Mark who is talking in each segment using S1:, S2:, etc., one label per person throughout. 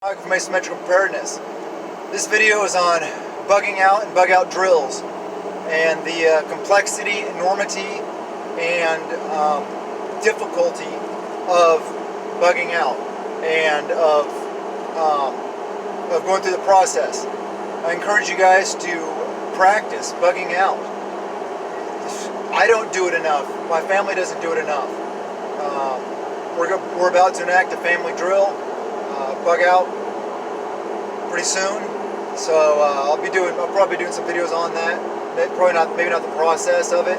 S1: From Asymmetrical Preparedness. This video is on bugging out and bug out drills and the complexity, enormity, and difficulty of bugging out and of going through the process. I encourage you guys to practice bugging out. I don't do it enough. My family doesn't do it enough. We're about to enact a family drill. Bug out pretty soon, so I'll probably doing some videos on that. Maybe not the process of it,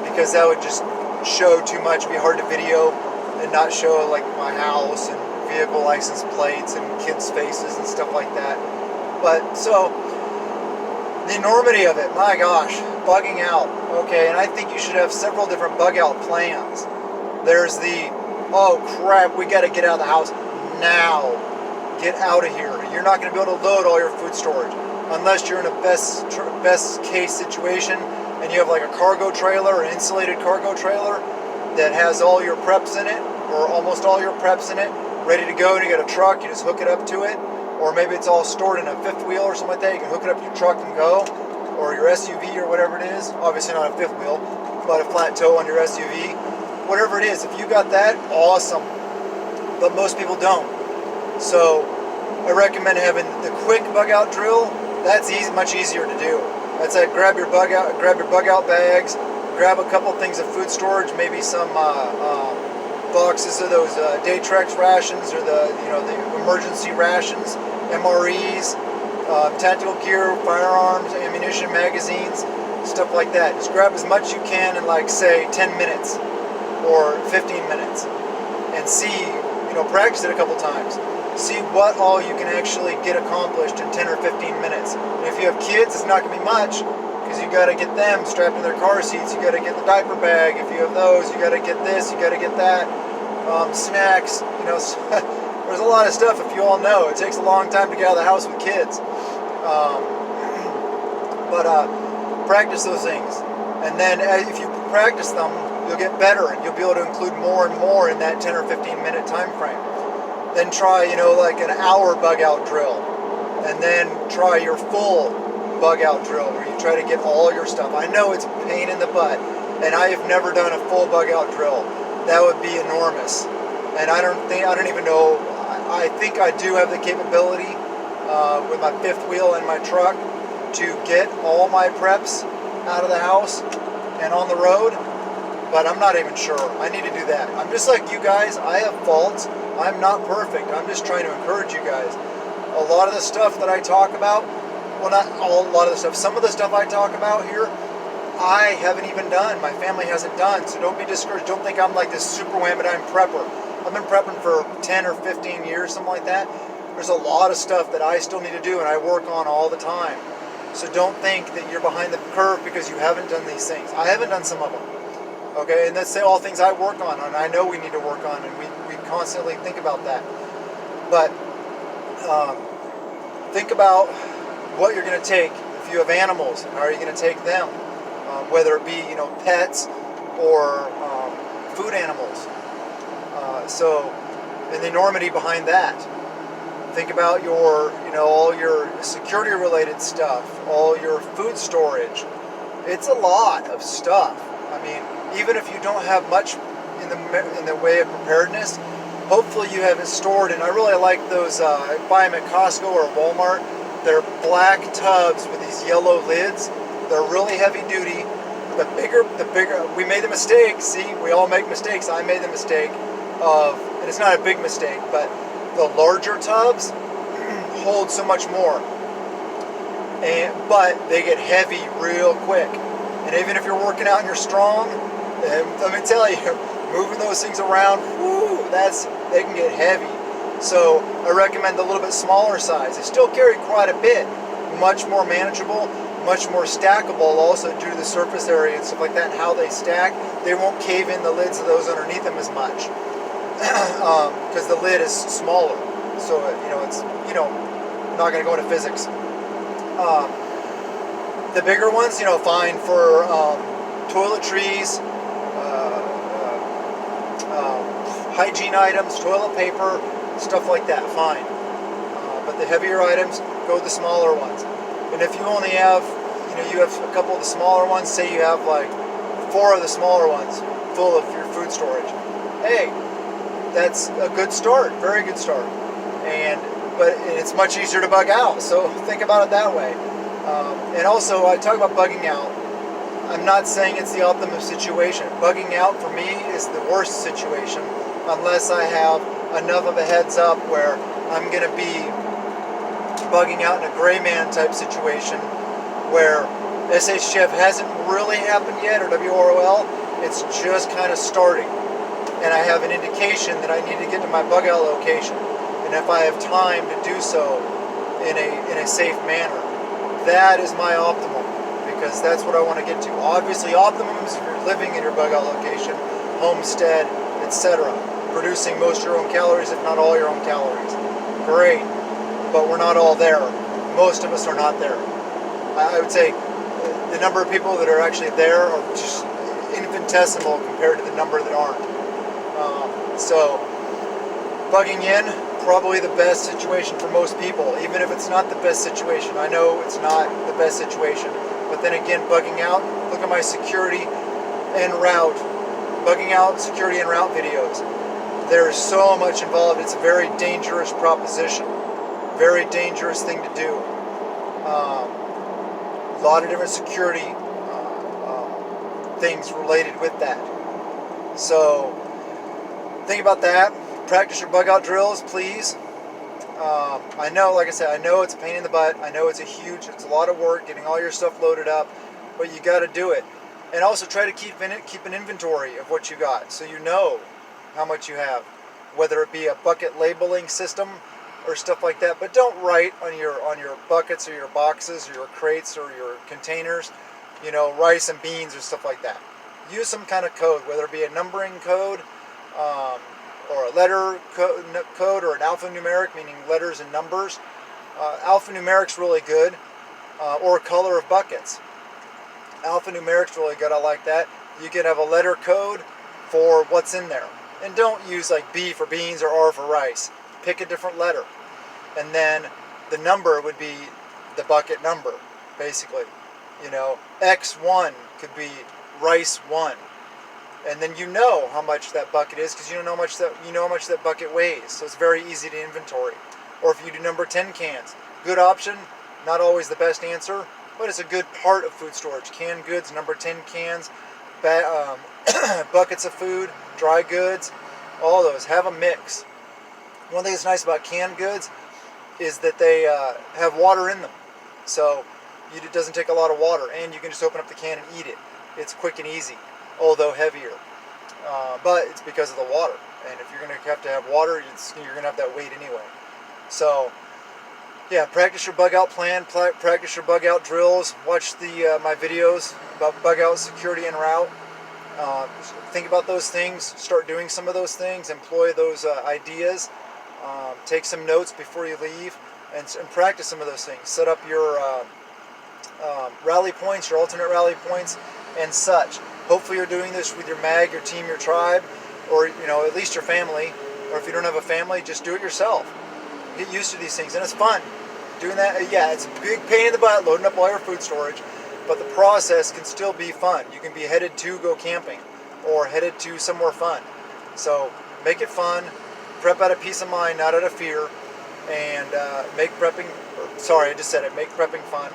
S1: because that would just show too much. It'd be hard to video and not show like my house and vehicle license plates and kids' faces and stuff like that. But so the enormity of it, my gosh, bugging out. Okay, and I think you should have several different bug out plans. There's the, oh crap, we got to get out of the house now. Get out of here. You're not going to be able to load all your food storage unless you're in a best case situation and you have like a cargo trailer, an insulated cargo trailer that has all your preps in it, or almost all your preps in it, ready to go, and you got a truck, you just hook it up to it, or maybe it's all stored in a fifth wheel or something like that. You can hook it up to your truck and go, or your SUV or whatever it is. Obviously not a fifth wheel, but a flat tow on your SUV. Whatever it is, if you got that, awesome. But most people don't. So I recommend having the quick bug out drill. That's much easier to do. That's like grab your bug out bags, grab a couple things of food storage, maybe some boxes of those Day-Trex rations, or the emergency rations, MREs, tactical gear, firearms, ammunition, magazines, stuff like that. Just grab as much you can in, like, say 10 minutes or 15 minutes, and see, practice it a couple times. See what all you can actually get accomplished in 10 or 15 minutes. And if you have kids, it's not going to be much, because you got to get them strapped in their car seats. You got to get the diaper bag. If you have those, you got to get this. You got to get that. Snacks. There's a lot of stuff. If you all know, it takes a long time to get out of the house with kids. Practice those things, and then if you practice them, you'll get better, and you'll be able to include more and more in that 10 or 15 minute time frame. Then try, like an hour bug out drill, and then try your full bug out drill where you try to get all your stuff. I know it's a pain in the butt, and I have never done a full bug out drill. That would be enormous, and I don't even know. I think I do have the capability with my fifth wheel and my truck to get all my preps out of the house and on the road, but I'm not even sure. I need to do that. I'm just like you guys. I have faults. I'm not perfect. I'm just trying to encourage you guys. A lot of the stuff that I talk about, well, not a lot of the stuff, some of the stuff I talk about here, I haven't even done. My family hasn't done. So don't be discouraged. Don't think I'm like this super wham-a-dime prepper. I've been prepping for 10 or 15 years, something like that. There's a lot of stuff that I still need to do, and I work on all the time. So don't think that you're behind the curve because you haven't done these things. I haven't done some of them. Okay, and that's all things I work on, and I know we need to work on, and we constantly think about that. But think about what you're going to take. If you have animals, how are you going to take them? Whether it be pets or food animals. And the enormity behind that. Think about your all your security related stuff, all your food storage. It's a lot of stuff. I mean, even if you don't have much in the way of preparedness, hopefully you have it stored. And I really like those. I buy them at Costco or Walmart. They're black tubs with these yellow lids. They're really heavy duty. The bigger. We made the mistake. See, we all make mistakes. I made the mistake of, and it's not a big mistake, but the larger tubs hold so much more. But they get heavy real quick. And even if you're working out and you're strong, let me tell you, moving those things around, whoo, they can get heavy. So I recommend the little bit smaller size. They still carry quite a bit, much more manageable, much more stackable also due to the surface area and stuff like that, and how they stack. They won't cave in the lids of those underneath them as much because the lid is smaller. So it's I'm not going to go into physics. The bigger ones, fine for toiletries, hygiene items, toilet paper, stuff like that, fine. But the heavier items, go the smaller ones. And if you only have, you have a couple of the smaller ones, say you have like 4 of the smaller ones full of your food storage. Hey, that's a good start, very good start. But it's much easier to bug out, so think about it that way. And also, I talk about bugging out. I'm not saying it's the optimum situation. Bugging out for me is the worst situation, unless I have enough of a heads up where I'm going to be bugging out in a gray man type situation where SHTF hasn't really happened yet, or WROL, it's just kind of starting. And I have an indication that I need to get to my bug out location. And if I have time to do so in a safe manner, that is my optimum, because that's what I want to get to. Obviously, optimum is if you're living in your bug out location, homestead, etc. Producing most of your own calories, if not all your own calories. Great, but we're not all there. Most of us are not there. I would say the number of people that are actually there are just infinitesimal compared to the number that aren't. So, bugging in, probably the best situation for most people, even if it's not the best situation. I know it's not the best situation, but then again, bugging out, look at my security and route, bugging out, security and route videos. There's so much involved. It's a very dangerous proposition, very dangerous thing to do. A lot of different security things related with that. So think about that. Practice your bug out drills, please. I know, like I said, I know it's a pain in the butt. I know it's a lot of work getting all your stuff loaded up, but you got to do it. And also try to keep an inventory of what you got, so you know how much you have, whether it be a bucket labeling system or stuff like that. But don't write on your buckets or your boxes or your crates or your containers, rice and beans or stuff like that. Use some kind of code, whether it be a numbering code, or a letter code, or an alphanumeric, meaning letters and numbers. Alphanumeric's really good, or color of buckets. Alphanumeric's really good, I like that. You can have a letter code for what's in there. And don't use like B for beans or R for rice. Pick a different letter. And then the number would be the bucket number, basically. X1 could be rice 1. And then you know how much that bucket is, because you know how much that bucket weighs. So it's very easy to inventory. Or if you do number 10 cans, good option, not always the best answer, but it's a good part of food storage. Canned goods, number 10 cans, buckets of food, dry goods, all those. Have a mix. One thing that's nice about canned goods is that they have water in them. So it doesn't take a lot of water, and you can just open up the can and eat it. It's quick and easy, although heavier. But it's because of the water. And if you're going to have water, you're going to have that weight anyway. So, yeah, practice your bug out plan, practice your bug out drills, watch my videos about bug out security and route. Think about those things, start doing some of those things, employ those ideas, take some notes before you leave, and practice some of those things. Set up your rally points, your alternate rally points, and such. Hopefully you're doing this with your mag, your team, your tribe, or at least your family. Or if you don't have a family, just do it yourself. Get used to these things, and it's fun. Doing that, yeah, it's a big pain in the butt loading up all your food storage, but the process can still be fun. You can be headed to go camping or headed to somewhere fun. So make it fun, prep out of peace of mind, not out of fear, and make prepping fun.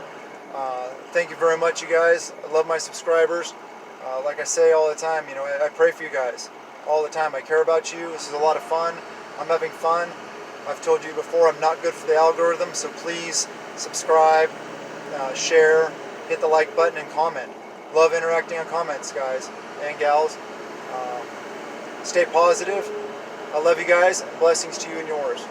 S1: Thank you very much, you guys. I love my subscribers. Like I say all the time, I pray for you guys all the time. I care about you. This is a lot of fun. I'm having fun. I've told you before, I'm not good for the algorithm, so please subscribe, share, hit the like button, and comment. Love interacting on comments, guys and gals. Stay positive. I love you guys. Blessings to you and yours.